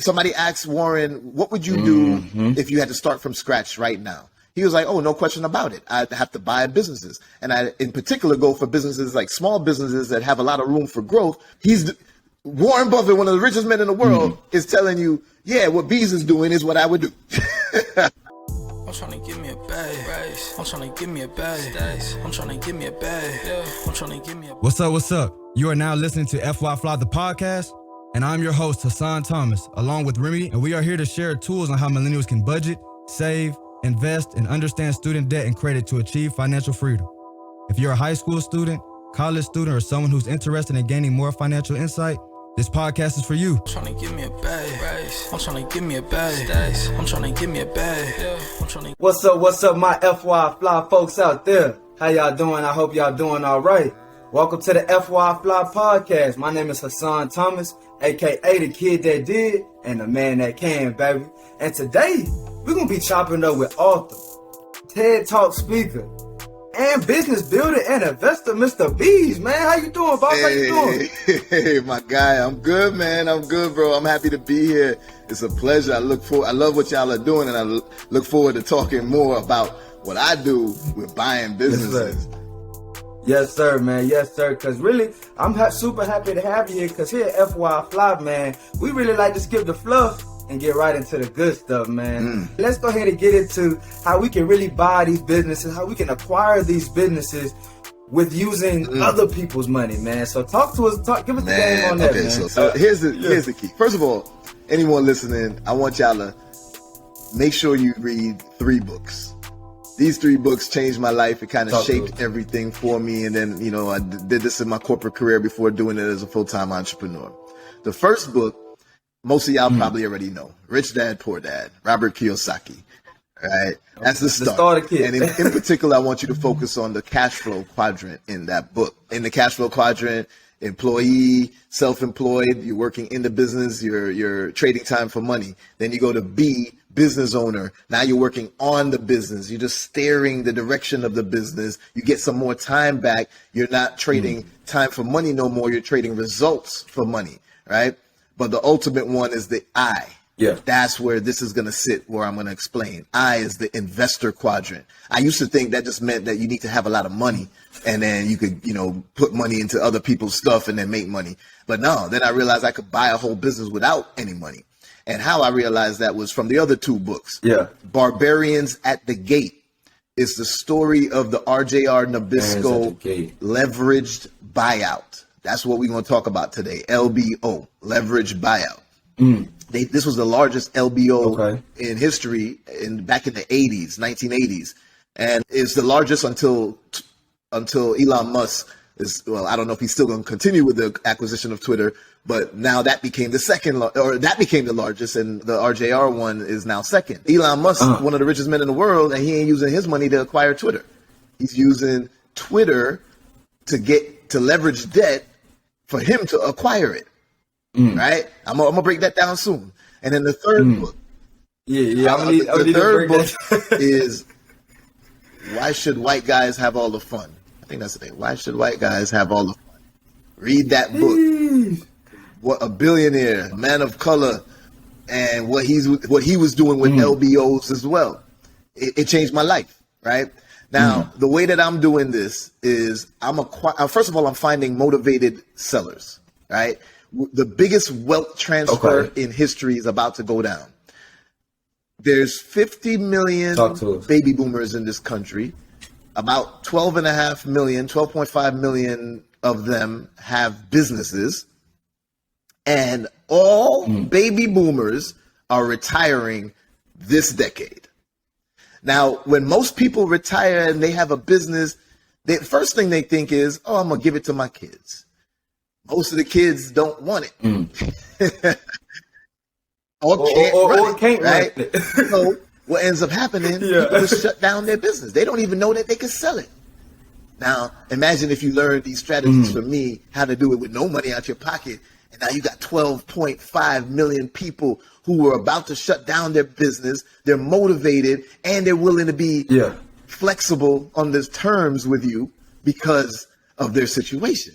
somebody asked Warren, what would you do if you had to start from scratch right now? He was like, oh, no question about it. I have to buy businesses. And I, in particular, go for businesses like small businesses that have a lot of room for growth. Warren Buffett, one of the richest men in the world, is telling you, yeah, what Beez is doing is what I would do. I'm trying to give me a bag. I'm trying to give me a bag. I'm trying to give me a bag. I'm trying to give me a bag. What's up? You are now listening to FY Fly the podcast, and I'm your host, Hassan Thomas, along with Remy, and we are here to share tools on how millennials can budget, save, invest, and understand student debt and credit to achieve financial freedom. If you're a high school student, college student, or someone who's interested in gaining more financial insight, this podcast is for you. I'm trying to give me a bag. I'm trying to give me a bag. I'm trying to give me a bag. I'm trying to... What's up, my FY Fly folks out there? How y'all doing? I hope y'all doing all right. Welcome to the FY Fly podcast. My name is Hassan Thomas, aka the kid that did and the man that can, baby. And today, we're going to be chopping up with author, TED Talk speaker, and business builder and investor, Mr. Beez, man. How you doing, boss? How you doing? Hey, my guy. I'm good, man. I'm good, bro. I'm happy to be here. It's a pleasure. I love what y'all are doing, and I look forward to talking more about what I do with buying businesses. Yes, sir, man. Yes, sir. Because really, I'm super happy to have you here because here at FY Fly, man, we really like to skip the fluff and get right into the good stuff, man. Let's go ahead and get into how we can really buy these businesses, how we can acquire these businesses with using other people's money, man. So talk to us, give us the game on that, man. So here's the key. First of all, anyone listening, I want y'all to make sure you read 3 books. These 3 books changed my life. It kind of shaped everything for me. And then, I did this in my corporate career before doing it as a full-time entrepreneur. The first book, most of y'all probably already know. Rich Dad, Poor Dad, Robert Kiyosaki. Right? That's the start. And in particular, I want you to focus on the cash flow quadrant in that book. In the cash flow quadrant, employee, self-employed, you're working in the business, you're trading time for money. Then you go to B, business owner. Now you're working on the business. You're just steering the direction of the business. You get some more time back. You're not trading time for money no more. You're trading results for money, right? But the ultimate one is the I. Yeah. That's where this is going to sit, where I'm going to explain. I is the investor quadrant. I used to think that just meant that you need to have a lot of money and then you could, put money into other people's stuff and then make money. But no, then I realized I could buy a whole business without any money. And how I realized that was from the other 2 books. Yeah. Barbarians at the Gate is the story of the RJR Nabisco leveraged buyout. That's what we're going to talk about today. LBO, leveraged buyout. This was the largest LBO in history back in the 80s, 1980s. And it's the largest until Elon Musk I don't know if he's still going to continue with the acquisition of Twitter, but now that became that became the largest, and the RJR one is now second. Elon Musk, one of the richest men in the world, and he ain't using his money to acquire Twitter. He's using Twitter to leverage debt for him to acquire it. Right? I'm gonna break that down soon. And then the third book. The third book is Why Should White Guys Have All the Fun? I think that's the name. Why Should White Guys Have All the Fun? Read that book. What a billionaire, a man of color, and what he was doing with LBOs as well. It changed my life, right? Now, the way that I'm doing this is first of all, I'm finding motivated sellers, right? The biggest wealth transfer in history is about to go down. There's 50 million baby boomers in this country. About 12.5 million of them have businesses. And all baby boomers are retiring this decade. Now, when most people retire and they have a business, the first thing they think is, I'm going to give it to my kids. Most of the kids don't want it. or can't run it. So what ends up happening, people just shut down their business. They don't even know that they can sell it. Now, imagine if you learned these strategies from me, how to do it with no money out your pocket. And now you got 12.5 million people who are about to shut down their business. They're motivated and they're willing to be flexible on the terms with you because of their situation.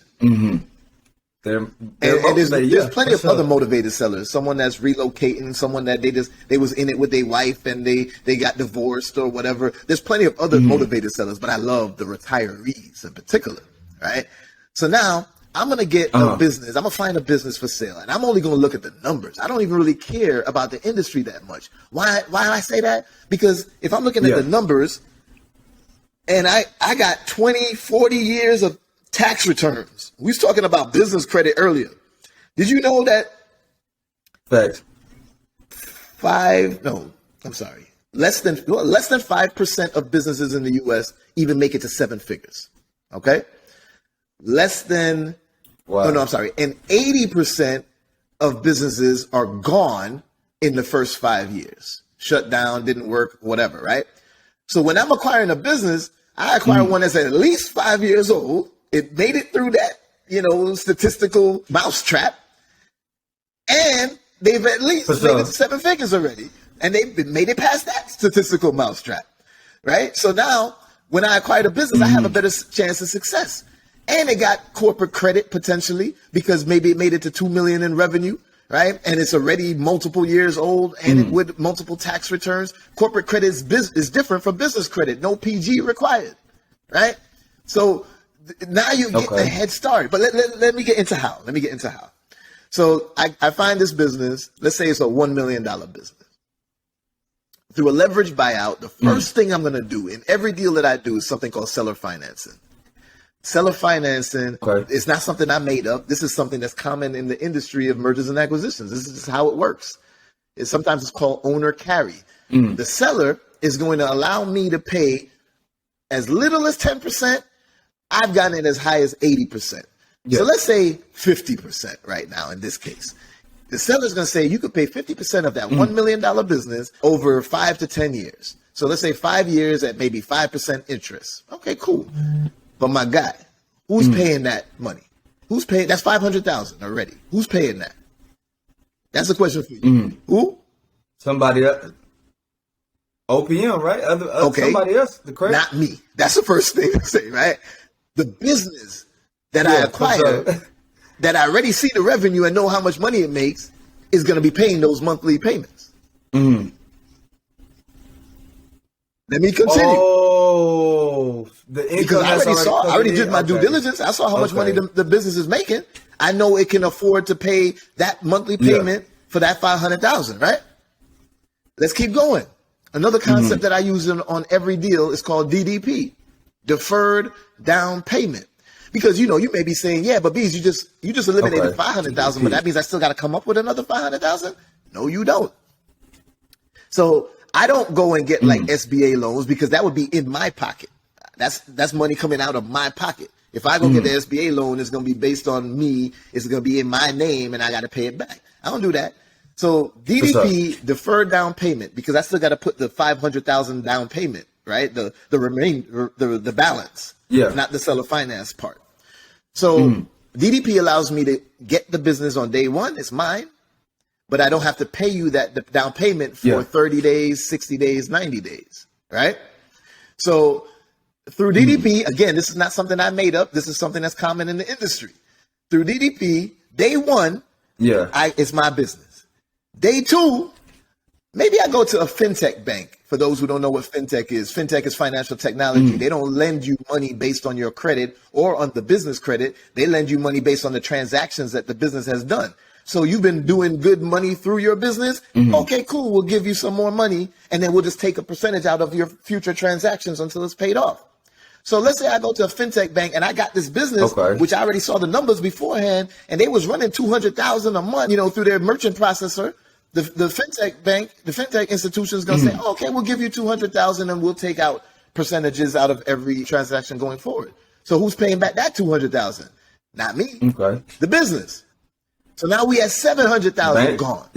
They're And there's motivated, plenty for of sure. other motivated sellers. Someone that's relocating, someone that they was in it with their wife and they got divorced or whatever. There's plenty of other motivated sellers, but I love the retirees in particular, right? So now I'm gonna get a business. I'm gonna find a business for sale, and I'm only gonna look at the numbers. I don't even really care about the industry that much. Why do I say that? Because if I'm looking at the numbers, and I got 20, 40 years of tax returns. We was talking about business credit earlier. Did you know that Facts. less than 5% of businesses in the US even make it to seven figures. Okay? Less than Wow. and 80% of businesses are gone in the first 5 years. Shut down, didn't work, whatever, right? So when I'm acquiring a business, I acquire one that's at least 5 years old. It made it through that, statistical mousetrap. And they've at least made it to seven figures already. And they've made it past that statistical mousetrap, right? So now when I acquire a business, I have a better chance of success. And it got corporate credit potentially because maybe it made it to 2 million in revenue, right? And it's already multiple years old and with multiple tax returns. Corporate credit is different from business credit. No PG required, right? So now you get the head start. But let me get into how. So I find this business, let's say it's a $1 million business. Through a leverage buyout, the first thing I'm going to do in every deal that I do is something called seller financing. Seller financing is not something I made up. This is something that's common in the industry of mergers and acquisitions. This is just how it works. Sometimes it's called owner carry. The seller is going to allow me to pay as little as 10%. I've gotten it as high as 80%. So let's say 50% right now in this case. The seller's going to say you could pay 50% of that $1 million business over 5 to 10 years. So let's say 5 years at maybe 5% interest. Okay, cool. But my guy, who's paying that money? Who's paying? That's $500,000 already. Who's paying that? That's a question for you. Who? Somebody else. OPM, right? Somebody else. The credit. Not me. That's the first thing to say, right? The business that I acquired, that I already see the revenue and know how much money it makes, is going to be paying those monthly payments. Let me continue. Oh, the income Because I already did my due diligence. I saw how much money the business is making. I know it can afford to pay that monthly payment for that $500,000, right? Let's keep going. Another concept that I use on every deal is called DDP, deferred down payment. Because you may be saying, yeah, but Beez, you just eliminated $500,000, but that means I still got to come up with another $500,000. No, you don't. So I don't go and get like SBA loans because that would be in my pocket. That's money coming out of my pocket. If I go get the SBA loan, it's going to be based on me. It's going to be in my name, and I got to pay it back. I don't do that. So DDP, deferred down payment, because I still got to put the $500,000 down payment, right? The balance, not the seller finance part. So DDP allows me to get the business on day one. It's mine, but I don't have to pay you that down payment for 30 days, 60 days, 90 days, right? So through DDP, again, this is not something I made up. This is something that's common in the industry. Through DDP, day one, it's my business. Day two, maybe I go to a fintech bank. For those who don't know what fintech is financial technology. They don't lend you money based on your credit or on the business credit. They lend you money based on the transactions that the business has done. So you've been doing good money through your business. Okay, cool. We'll give you some more money, and then we'll just take a percentage out of your future transactions until it's paid off. So let's say I go to a fintech bank and I got this business, which I already saw the numbers beforehand, and they was running $200,000 a month, through their merchant processor. The fintech bank, the fintech institution is going to say, okay, we'll give you $200,000 and we'll take out percentages out of every transaction going forward. So who's paying back that $200,000? Not me. The business. So now we have $700,000 gone.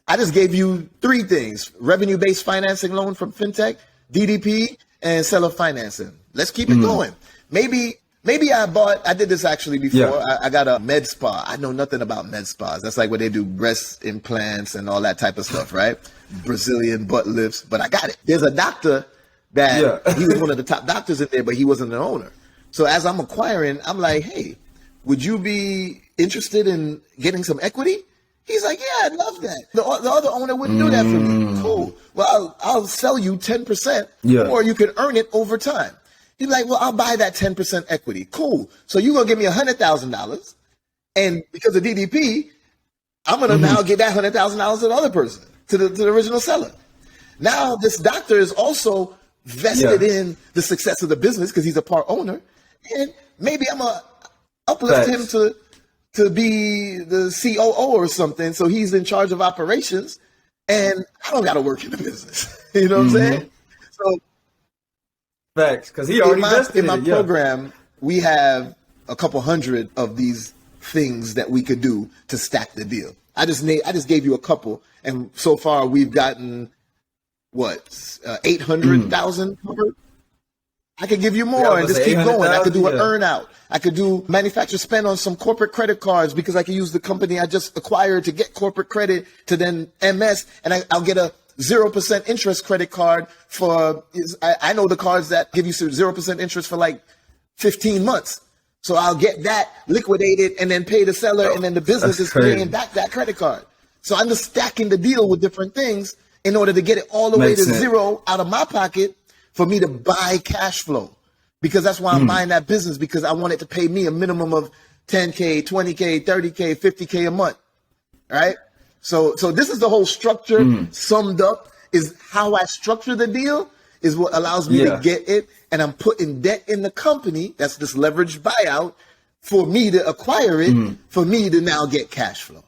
I just gave you three things: revenue-based financing loan from fintech, DDP, and seller financing. Let's keep it going. Maybe I did this actually before. I got a med spa. I know nothing about med spas. That's like where they do breast implants and all that type of stuff, right? Brazilian butt lifts. But I got it. There's a doctor that he was one of the top doctors in there, but he wasn't an owner. So as I'm acquiring, I'm like, hey, would you be interested in getting some equity? He's like, yeah, I'd love that. The other owner wouldn't do that for me. Cool. Well, I'll sell you 10%, or you can earn it over time. He's like, well, I'll buy that 10% equity. Cool. So you're going to give me $100,000. And because of DDP, I'm going to now get that $100,000 to the other person, to the original seller. Now this doctor is also vested in the success of the business because he's a part owner. And maybe I'm going to uplift him to be the COO or something. So he's in charge of operations and I don't got to work in the business. You know what I'm saying? So facts, because he already invested in my program, we have a couple hundred of these things that we could do to stack the deal. I just gave you a couple, and so far we've gotten 800,000 covered. I could give you more and just keep going. I could do an earn out. I could do manufacturer spend on some corporate credit cards because I could use the company I just acquired to get corporate credit to then MS, and I'll get a 0% interest credit card for, I know the cards that give you 0% interest for like 15 months. So I'll get that liquidated and then pay the seller, and then the business is paying back that credit card. So I'm just stacking the deal with different things in order to get it all the way to zero out of my pocket for me to buy cash flow. Because that's why I'm buying that business, because I want it to pay me a minimum of 10K, 20K, 30K, 50K a month. All right. So this is the whole structure summed up, is how I structure the deal is what allows me to get it. And I'm putting debt in the company. That's this leveraged buyout for me to acquire it, for me to now get cash flow.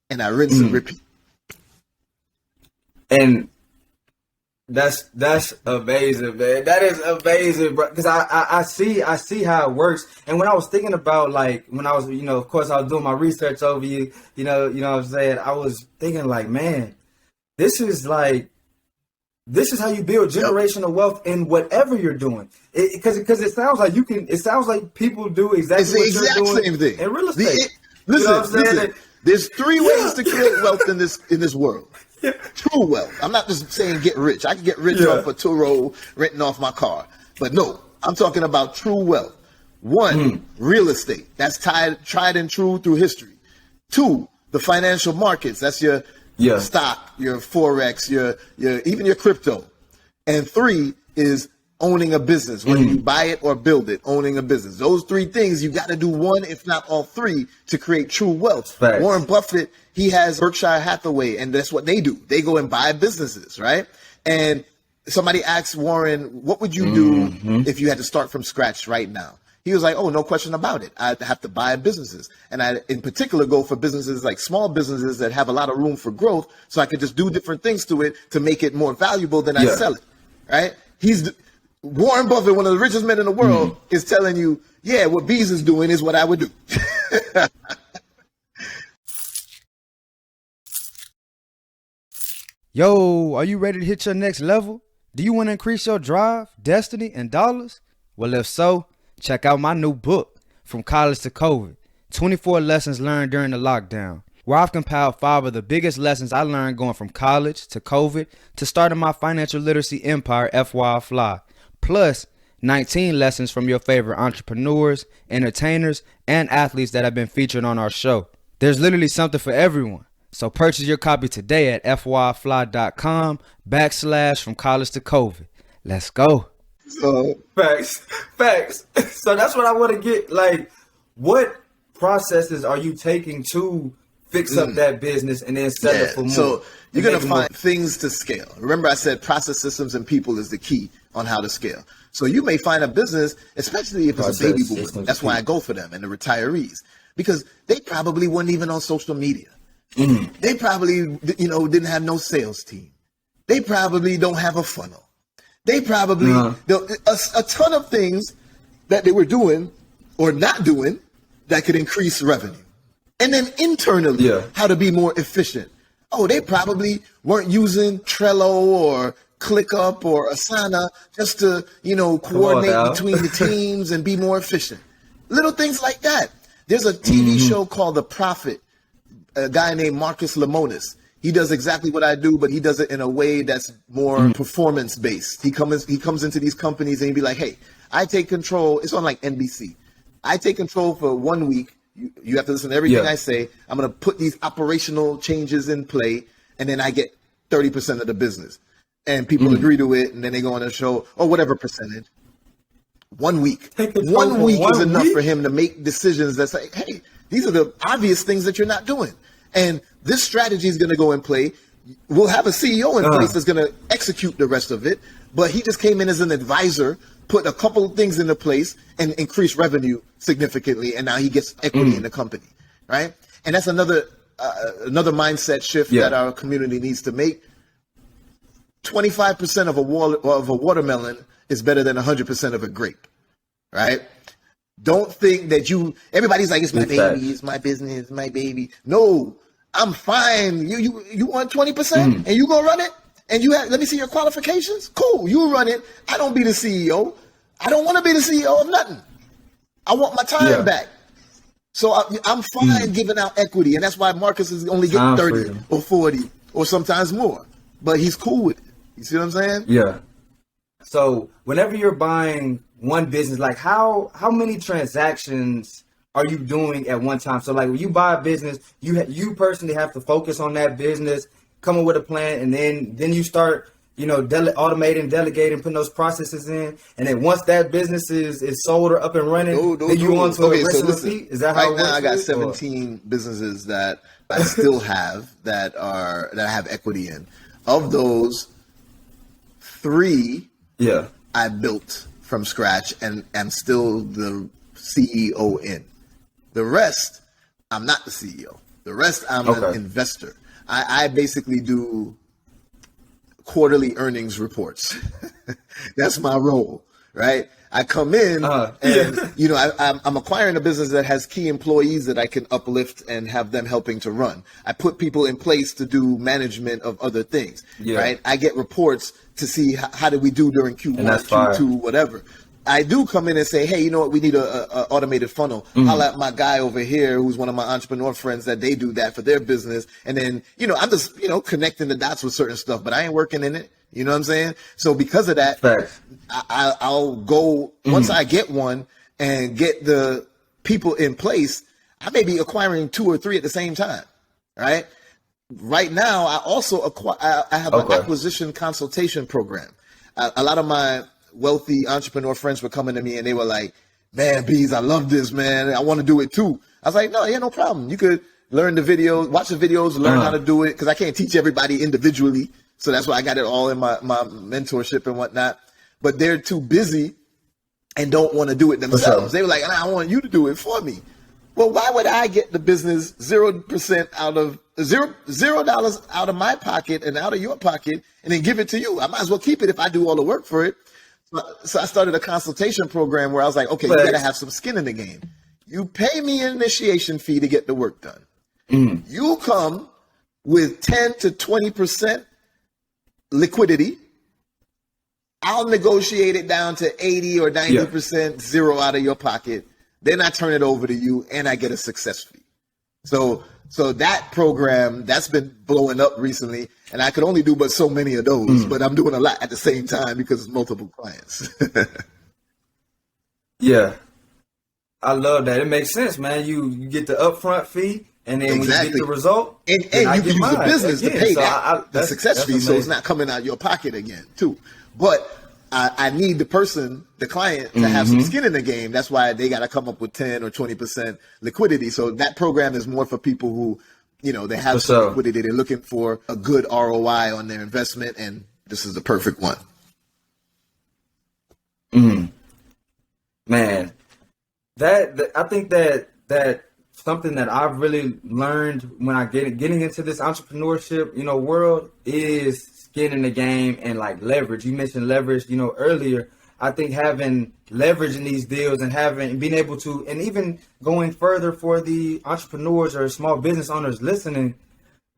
And I rinse and repeat. And that's amazing, man. That is amazing, bro. Because I see how it works. And when I was thinking about, like, when I was, of course I was doing my research over you, you know what I'm saying? I was thinking like, man, this is how you build generational wealth in whatever you're doing. Because it sounds like it sounds like people do exactly what you're doing same thing in real estate. Listen, there's three ways to create wealth in this world. True wealth. I'm not just saying get rich. I can get rich off a Turo renting off my car. But no, I'm talking about true wealth. One, real estate. That's tried and true through history. Two, the financial markets. That's your stock, your Forex, your even your crypto. And three is owning a business, whether you buy it or build it, owning a business. Those three things, you got to do one, if not all three, to create true wealth. Thanks. Warren Buffett, he has Berkshire Hathaway, and that's what they do. They go and buy businesses, right? And somebody asked Warren, what would you do if you had to start from scratch right now? He was like, oh, no question about it. I have to buy businesses. And I, in particular, go for businesses like small businesses that have a lot of room for growth, so I could just do different things to it to make it more valuable than I sell it, right? Warren Buffett, one of the richest men in the world, is telling you, yeah, what Beez is doing is what I would do. Yo, are you ready to hit your next level? Do you want to increase your drive, destiny, and dollars? Well, if so, check out my new book, From College to COVID, 24 Lessons Learned During the Lockdown, where I've compiled 5 of the biggest lessons I learned going from college to COVID to starting my financial literacy empire, FY Fly, plus 19 lessons from your favorite entrepreneurs, entertainers, and athletes that have been featured on our show. There's literally something for everyone. So purchase your copy today at fyfly.com/from college to COVID. Let's go. So Facts. So that's what I want to get. Like, what processes are you taking to fix up that business and then sell it for more? So you're going to find things to scale. Remember I said process, systems, and people is the key on how to scale. So you may find a business, especially if it's a baby boomer. That's why I go for them and the retirees, because they probably weren't even on social media. They probably, didn't have no sales team. They probably don't have a funnel. They probably, a ton of things that they were doing or not doing that could increase revenue. And then internally, how to be more efficient. Oh, they probably weren't using Trello or ClickUp or Asana just to, coordinate between the teams and be more efficient. Little things like that. There's a TV show called The Prophet, a guy named Marcus Lemonis. He does exactly what I do, but he does it in a way that's more performance based. He comes into these companies and he'd be like, hey, I take control. It's on like NBC. I take control for 1 week You have to listen to everything Yeah. I say. I'm going to put these operational changes in play, and then I get 30% of the business. And people agree to it, and then they go on a show, or whatever percentage. 1 week. Take control 1 for week is 1 enough week? for him to make decisions that say, hey, these are the obvious things that you're not doing. And this strategy is going to go in play. We'll have a CEO in place that's going to execute the rest of it. But he just came in as an advisor, put a couple of things into place, and increased revenue significantly. And now he gets equity in the company, right? And that's another mindset shift that our community needs to make. 25% of a watermelon is better than 100% of a grape, right? Don't think that everybody's like, it's my baby, it's my business, it's my baby. No, I'm fine. You want 20% and you gonna run it? And let me see your qualifications? Cool, you run it. I don't be the CEO. I don't want to be the CEO of nothing. I want my time back. So I'm fine giving out equity. And that's why Marcus is only getting 30 or 40 or sometimes more. But he's cool with it. You see what I'm saying? Yeah. So whenever you're buying one business, like how many transactions are you doing at one time? So like when you buy a business, you personally have to focus on that business, come up with a plan, and then you start, automating, delegating, putting those processes in, and then once that business is sold or up and running, then you on to a recipe. Is that how it works? Right now, I got 17 businesses that I still have that I have equity in. Of those, 3 I built from scratch and am still the CEO in. The rest, I'm not the CEO. The rest, I'm an investor. I basically do quarterly earnings reports. That's my role, right? I come in and, I'm acquiring a business that has key employees that I can uplift and have them helping to run. I put people in place to do management of other things, right? I get reports to see how did we do during Q1, Q2, whatever. I do come in and say, hey, you know what? We need a automated funnel. I'll let my guy over here, who's one of my entrepreneur friends, that they do that for their business. And then, I'm just, connecting the dots with certain stuff, but I ain't working in it. You know what I'm saying? So because of that, I'll go, once I get one and get the people in place, I may be acquiring 2 or 3 at the same time, right? Right now, I also I have an acquisition consultation program. A lot of my wealthy entrepreneur friends were coming to me and they were like, man, Beez, I love this, man. I want to do it too. I was like, no problem. You could learn the videos, watch the videos, learn how to do it. Cause I can't teach everybody individually. So that's why I got it all in my mentorship and whatnot, but they're too busy and don't want to do it themselves. They were like, I want you to do it for me. Well, why would I get the business 0% out of $0 out of my pocket and out of your pocket and then give it to you? I might as well keep it if I do all the work for it. So I started a consultation program where I was like, okay, you got to have some skin in the game. You pay me an initiation fee to get the work done. You come with 10 to 20% liquidity. I'll negotiate it down to 80 or 90%, zero out of your pocket. Then I turn it over to you and I get a success fee. So that program, that's been blowing up recently, and I could only do but so many of those, but I'm doing a lot at the same time because it's multiple clients. I love that. It makes sense, man. You get the upfront fee, and then when you get the result, and you can use the business to pay the success fee, amazing. So it's not coming out of your pocket again, too. But I need the client, to have some skin in the game. That's why they got to come up with 10 or 20% liquidity. So that program is more for people who, they have some liquidity. They're looking for a good ROI on their investment, and this is the perfect one. Man, I think that something that I've really learned when I getting into this entrepreneurship, world is skin in the game and like leverage. You mentioned leverage, earlier. I think having leverage in these deals and being able to, and even going further for the entrepreneurs or small business owners listening,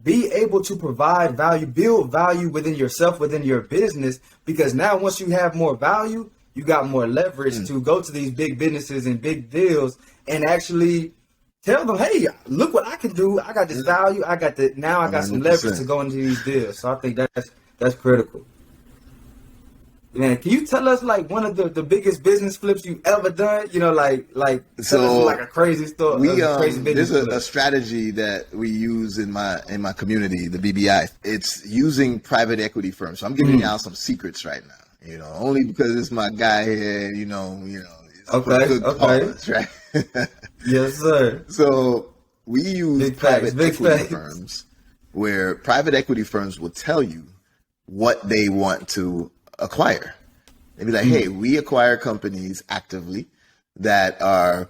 be able to provide value, build value within yourself, within your business, because now once you have more value, you got more leverage to go to these big businesses and big deals and actually tell them, hey, look what I can do. I got this value. I got some leverage to go into these deals. So I think that's critical. Man, can you tell us like one of the biggest business flips you ever done? You know, tell us like a crazy story. Crazy there's business a strategy that we use in my community, the BBI. It's using private equity firms. So I'm giving y'all some secrets right now. You know, only because it's my guy here. You know. It's okay. Cause, right? Yes, sir. So we use private equity facts. firms, where private equity firms will tell you what they want to acquire. They'd be like, hey, we acquire companies actively that are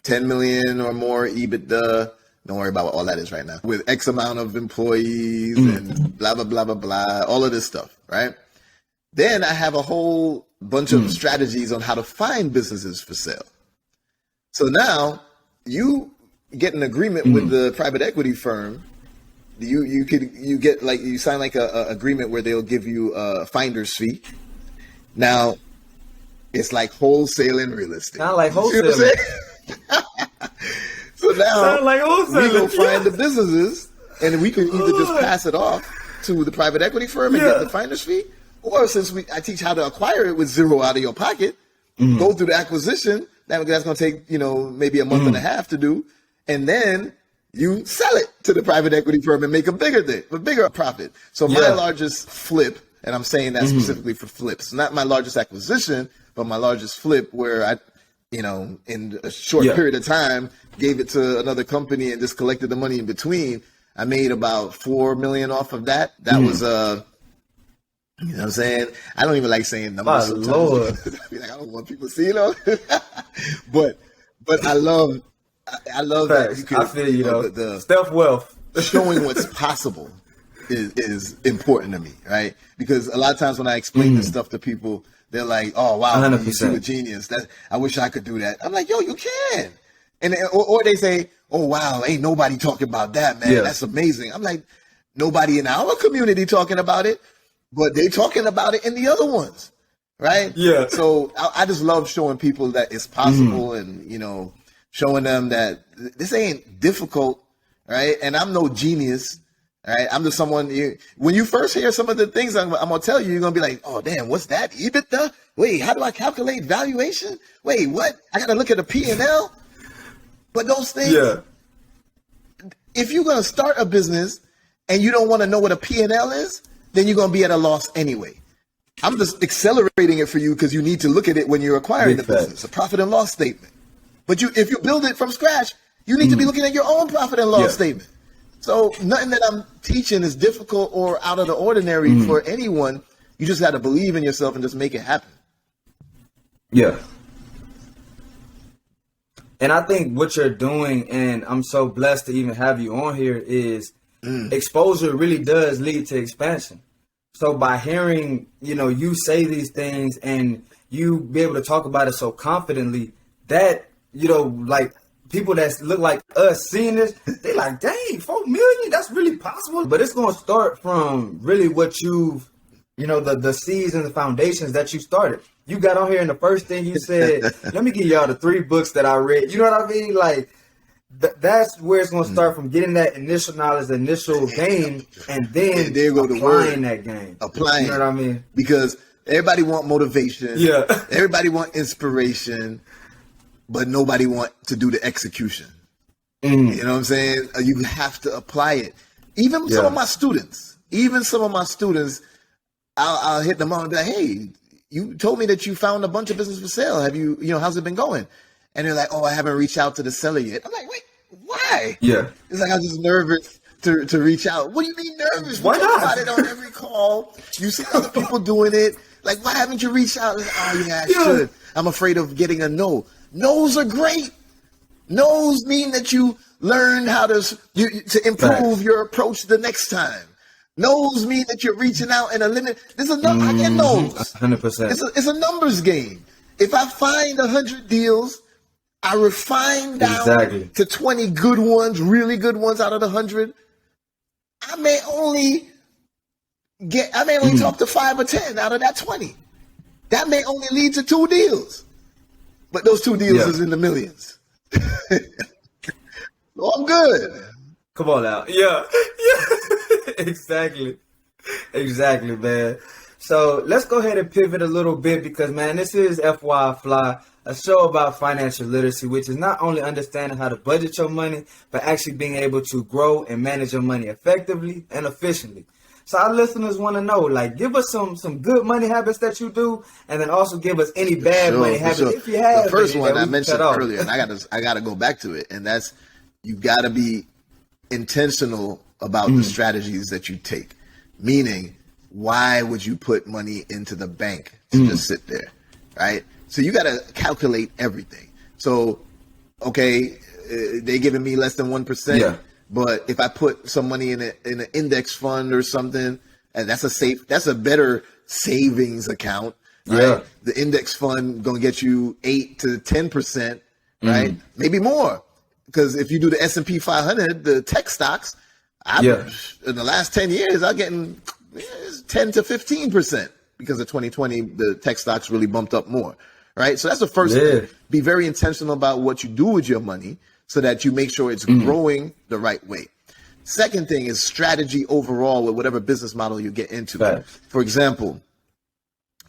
10 million or more EBITDA. Don't worry about what all that is right now. With X amount of employees and blah, blah, blah, blah, blah, all of this stuff, right? Then I have a whole bunch of strategies on how to find businesses for sale. So now you get an agreement with the private equity firm. You sign like a agreement where they'll give you a finder's fee. Now it's like wholesaling real estate. Sound like wholesaling. You know what I'm saying? So now like we go find the businesses, and we can either just pass it off to the private equity firm and get the finder's fee, or since I teach how to acquire it with zero out of your pocket, go through the acquisition. That's going to take maybe a month and a half to do, and then you sell it to the private equity firm and make a bigger profit. So my largest flip, and I'm saying that specifically for flips, not my largest acquisition, but my largest flip where I, in a short period of time, gave it to another company and just collected the money in between. I made about $4 million off of that. That was you know what I'm saying? I don't even like saying numbers. My Lord. I don't want people to see but I love that Facts. you can, I feel you know the stealth wealth. showing what's possible is important to me, right? Because a lot of times when I explain this stuff to people, they're like, "Oh wow, 100%. you're a genius. I wish I could do that." I'm like, "Yo, you can," or they say, "Oh wow, ain't nobody talking about that, man. That's amazing." I'm like, "Nobody in our community talking about it, but they talking about it in the other ones, right?" Yeah. So I just love showing people that it's possible, and showing them that this ain't difficult, right? And I'm no genius. Right, I'm just someone. When you first hear some of the things I'm gonna tell you, you're gonna be like, "Oh, damn, what's that? EBITDA? Wait, how do I calculate valuation? Wait, what? I gotta look at a P&L." But those things, if you're gonna start a business and you don't want to know what a P&L is, then you're gonna be at a loss anyway. I'm just accelerating it for you because you need to look at it when you're acquiring the business, a profit and loss statement. But if you build it from scratch, you need to be looking at your own profit and loss statement. So nothing that I'm teaching is difficult or out of the ordinary for anyone. You just got to believe in yourself and just make it happen. Yeah. And I think what you're doing, and I'm so blessed to even have you on here, is exposure really does lead to expansion. So by hearing, you say these things and you be able to talk about it so confidently that, like, people that look like us seeing this, they like, dang, 4 million, that's really possible. But it's going to start from really what you've, the seeds and the foundations that you started. You got on here and the first thing you said, let me give y'all the 3 books that I read. You know what I mean? Like, that's where it's going to start from, getting that initial knowledge, the initial game, and then applying that game. Applying. You know what I mean? Because everybody want motivation. Yeah. Everybody want inspiration. But nobody want to do the execution. You know what I'm saying? You have to apply it. Even some of my students, I'll hit them on and be like, "Hey, you told me that you found a bunch of business for sale. Have you, how's it been going?" And they're like, "Oh, I haven't reached out to the seller yet." I'm like, "Wait, why?" Yeah. It's like, I'm just nervous to reach out. What do you mean nervous? Why we talk not? about it on every call. You see other people doing it. Like, why haven't you reached out? Like, "Oh yeah, I should. I'm afraid of getting a no." No's are great. No's mean that you learn how to improve your approach the next time. No's mean that you're reaching out and there's a number. I get no's. 100%. It's a numbers game. If I find 100 deals, I refine down to 20 good ones, really good ones out of the 100. I may only talk to 5 or 10 out of that 20. That may only lead to 2 deals. But those 2 deals is in the millions. So I'm good. Come on now. Yeah. Exactly, man. So let's go ahead and pivot a little bit because, man, this is FY Fly, a show about financial literacy, which is not only understanding how to budget your money, but actually being able to grow and manage your money effectively and efficiently. So our listeners want to know, like, give us some good money habits that you do, and then also give us any bad money habits if you have. The first one I mentioned earlier, and I gotta go back to it, and that's you gotta be intentional about the strategies that you take. Meaning, why would you put money into the bank to just sit there, right? So you gotta calculate everything. So, okay, they giving me less than 1%. Yeah. But if I put some money in an index fund or something, and that's a better savings account, right? Yeah. The index fund gonna get you 8 to 10%, right? Maybe more, because if you do the S&P 500, the tech stocks, in the last 10 years, I'm getting 10 to 15% because of 2020. The tech stocks really bumped up more, right? So that's the first thing. Be very intentional about what you do with your money, so that you make sure it's growing the right way. Second thing is strategy overall with whatever business model you get into. Right. For example,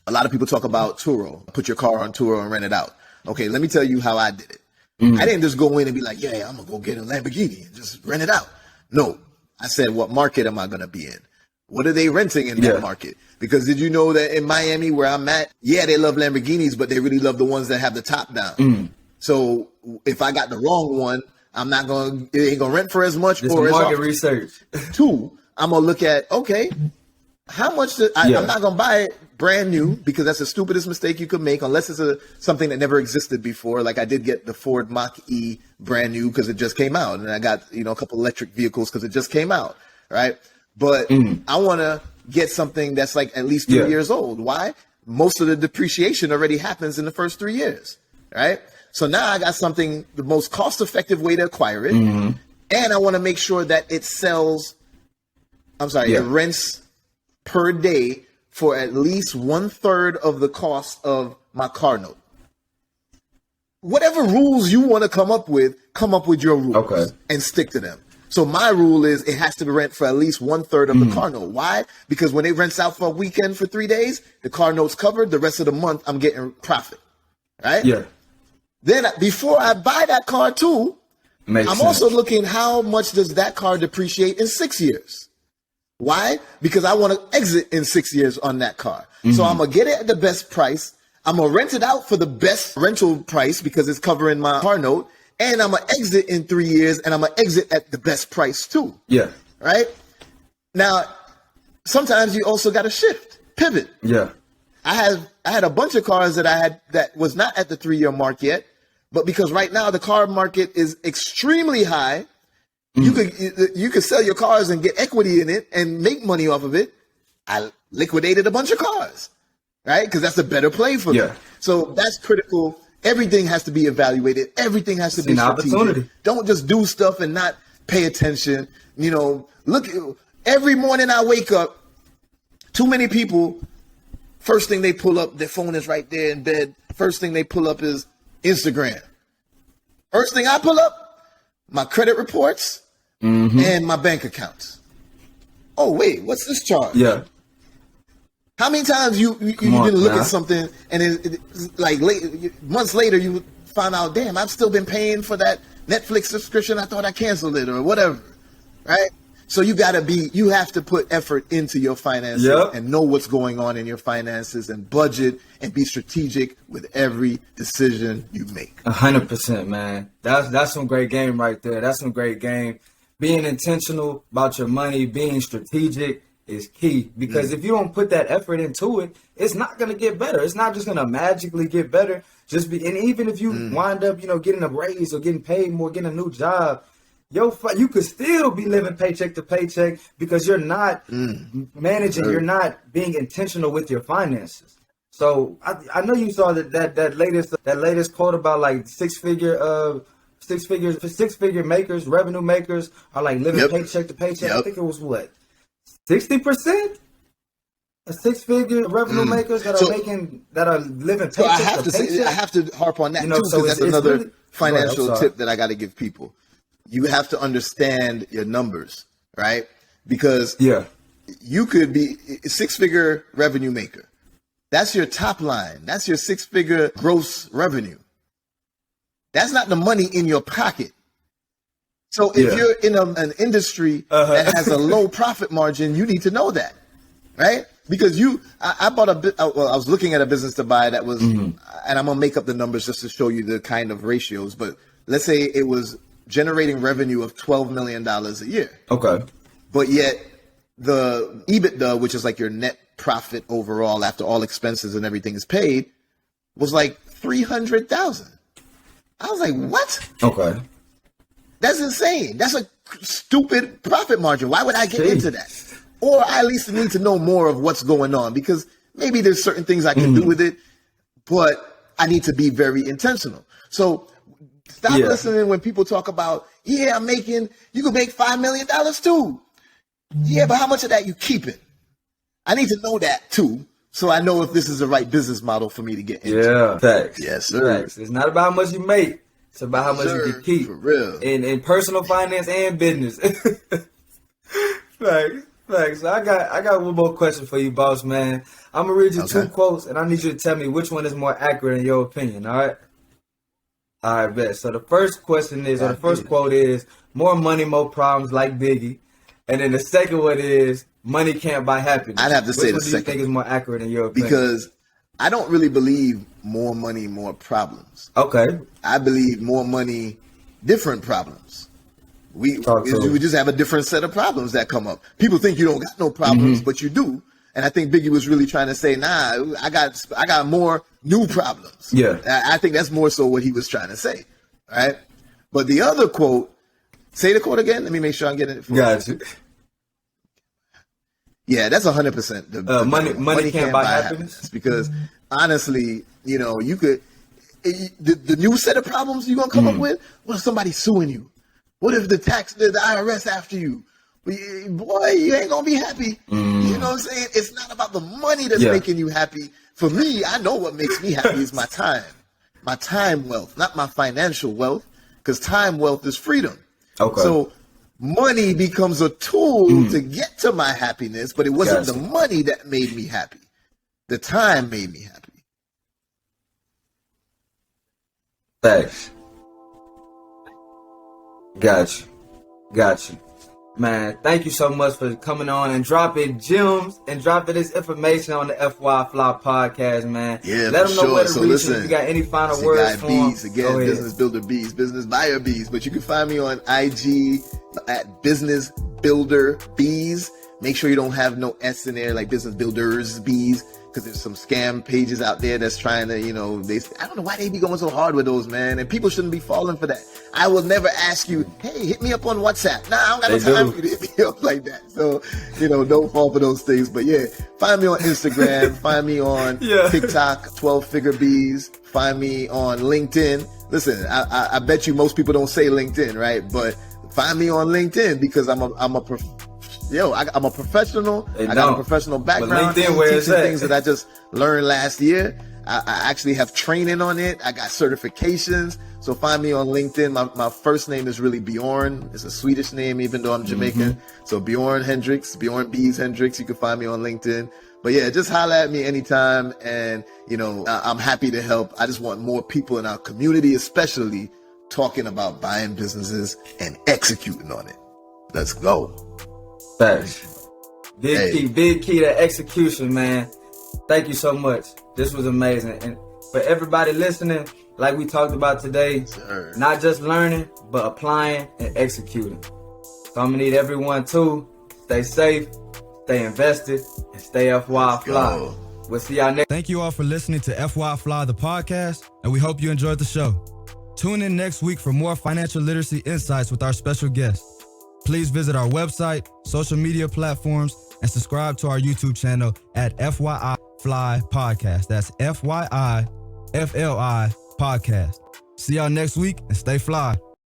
a lot of people talk about Turo. Put your car on Turo and rent it out. Okay, let me tell you how I did it. I didn't just go in and be like, yeah, I'm going to go get a Lamborghini and just rent it out. No, I said, what market am I going to be in? What are they renting in that market? Because did you know that in Miami where I'm at, they love Lamborghinis, but they really love the ones that have the top down. So if I got the wrong one, it ain't going to rent for as much. Or market research. 2, I'm going to look at, okay, how much I'm not going to buy it brand new, because that's the stupidest mistake you could make unless it's something that never existed before. Like I did get the Ford Mach-E brand new because it just came out. And I got, a couple electric vehicles because it just came out. Right. But I want to get something that's like at least 3 years old. Why? Most of the depreciation already happens in the first 3 years. Right. So now I got something, the most cost-effective way to acquire it. And I want to make sure that it it rents per day for at least 1/3 of the cost of my car note. Whatever rules you want to come up with your rules and stick to them. So my rule is it has to be rent for at least 1/3 of the car note. Why? Because when it rents out for a weekend for 3 days, the car note's covered. The rest of the month, I'm getting profit. Right? Yeah. Then before I buy that car too, I'm also looking how much does that car depreciate in 6 years. Why? Because I want to exit in 6 years on that car. So I'm going to get it at the best price. I'm going to rent it out for the best rental price because it's covering my car note. And I'm going to exit in 3 years, and I'm going to exit at the best price too. Yeah. Right? Now, sometimes you also got to pivot. Yeah. I had a bunch of cars that I had that was not at the 3-year mark yet, but because right now the car market is extremely high, you could sell your cars and get equity in it and make money off of it. I liquidated a bunch of cars, right? Because that's a better play for me. So that's critical. Everything has to be evaluated. Everything has to be strategic. Don't just do stuff and not pay attention. Look, every morning I wake up, too many people. First thing they pull up, their phone is right there in bed. First thing they pull up is Instagram. First thing I pull up, my credit reports and my bank accounts. Oh, wait, what's this charge? Yeah. How many times you didn't look at something and months later you found out, damn, I've still been paying for that Netflix subscription. I thought I canceled it or whatever, right? So you have to put effort into your finances and know what's going on in your finances and budget and be strategic with every decision you make. 100%, man. That's some great game right there. That's some great game. Being intentional about your money, being strategic is key, because if you don't put that effort into it, it's not going to get better. It's not just going to magically get better. And even if you wind up, getting a raise or getting paid more, getting a new job, you could still be living paycheck to paycheck because you're not managing, you're not being intentional with your finances. So I know you saw that latest quote about like six figure makers, revenue makers are like living paycheck to paycheck. I think it was 60%? A 6-figure revenue makers that are living paycheck to paycheck. I have to harp on that too, because that's another really, financial tip that I got to give people. You have to understand your numbers, right? Because you could be a 6-figure revenue maker. That's your top line. That's your 6-figure gross revenue. That's not the money in your pocket. So if you're in an industry that has a low profit margin, you need to know that, right? Because I bought I was looking at a business to buy that was, and I'm going to make up the numbers just to show you the kind of ratios, but let's say it was generating revenue of $12 million a year. Okay. But yet the EBITDA, which is like your net profit overall after all expenses and everything is paid, was like $300,000. I was like, what? Okay. That's insane. That's a stupid profit margin. Why would I get into that? Or I at least need to know more of what's going on, because maybe there's certain things I can do with it, but I need to be very intentional. So stop listening when people talk about, you can make $5 million too. Yeah, but how much of that you keeping? I need to know that too, so I know if this is the right business model for me to get into. Yeah, facts. Yes, sir. Facts. It's not about how much you make. It's about how much you can keep. For real. In personal finance and business. Facts. So I got one more question for you, boss man. I'm gonna read you 2 quotes, and I need you to tell me which one is more accurate in your opinion. All right. All right, bet. So the first question is, or the first quote is, "More money, more problems," like Biggie. And then the second one is, "Money can't buy happiness." I'd have to say the second. Which one do you think is more accurate in your opinion? Because I don't really believe more money, more problems. Okay. I believe more money, different problems. We just have a different set of problems that come up. People think you don't got no problems, but you do. And I think Biggie was really trying to say, nah, I got more new problems. Yeah. I think that's more so what he was trying to say. Right. But the other quote, say the quote again. Let me make sure I'm getting it. Gotcha. Yeah, that's 100%. Money can't buy happiness. Because honestly, you could, the new set of problems you're going to come up with, what if somebody's suing you? What if the IRS after you? Boy, you ain't going to be happy. You know what I'm saying? It's not about the money that's making you happy. For me, I know what makes me happy is my time wealth, not my financial wealth, because time wealth is freedom. Okay. So money becomes a tool to get to my happiness, but it wasn't the money that made me happy. The time made me happy. Thanks. Gotcha. Man, thank you so much for coming on and dropping gems and dropping this information on the FY Fly podcast, man. Yeah, let them know where to so reach listen, you. If you got any final words for them. Beez, again, Business Builder Beez, Business Buyer Beez. But you can find me on IG at Business Builder Beez. Make sure you don't have no S in there, like Business Builders Beez, because there's some scam pages out there that's trying to, I don't know why they be going so hard with those, man. And people shouldn't be falling for that. I will never ask you, hey, hit me up on WhatsApp. Nah, I don't got no time for you to hit me up like that. So, don't fall for those things. But yeah, find me on Instagram, find me on TikTok, 12-figure Beez, find me on LinkedIn. Listen, I bet you most people don't say LinkedIn, right? But find me on LinkedIn because I'm a professional. I got a professional background. Teaching things that I just learned last year. I actually have training on it. I got certifications. So find me on LinkedIn. My first name is really Bjorn. It's a Swedish name, even though I'm Jamaican. So Bjorn Hendricks, Bjorn Beez Hendricks. You can find me on LinkedIn. But yeah, just holler at me anytime. And, I'm happy to help. I just want more people in our community, especially talking about buying businesses and executing on it. Let's go. Thanks. Big key to execution, man. Thank you so much. This was amazing. And for everybody listening, like we talked about today, not just learning, but applying and executing. So I'm gonna need everyone to stay safe, stay invested, and stay FY Fly. We'll see y'all next. Thank you all for listening to FY Fly, the podcast, and we hope you enjoyed the show. Tune in next week for more financial literacy insights with our special guest. Please visit our website, social media platforms, and subscribe to our YouTube channel at FYI Fly Podcast. That's FYI FLI Podcast. See y'all next week and stay fly.